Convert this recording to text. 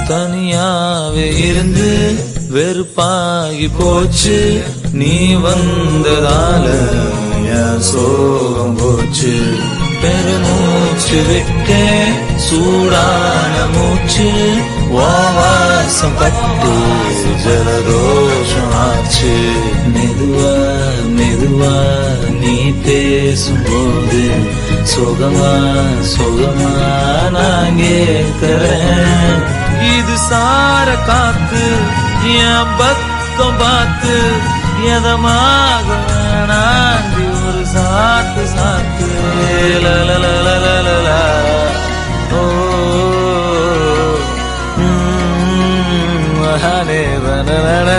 தனியாவே இருந்து வெறுப்பாகி போச்சு, நீ வந்ததால என் சோகம் போச்சு. பெருமூச்சு விட்டே சூடான மூச்சு, வாசம் பட்டு ஜலதோஷம் ஆச்சு. மெதுவா மெதுவா நீ பேசும்போது சுகமா சுகமா நான் கேட்கிறேன். இது சார காத்து என் பக்கம் பார்த்து எதமாக வேணாண்டி ஒரு சாத்து சாத்து. லலலலலலலா. ஓ மகானே வனவன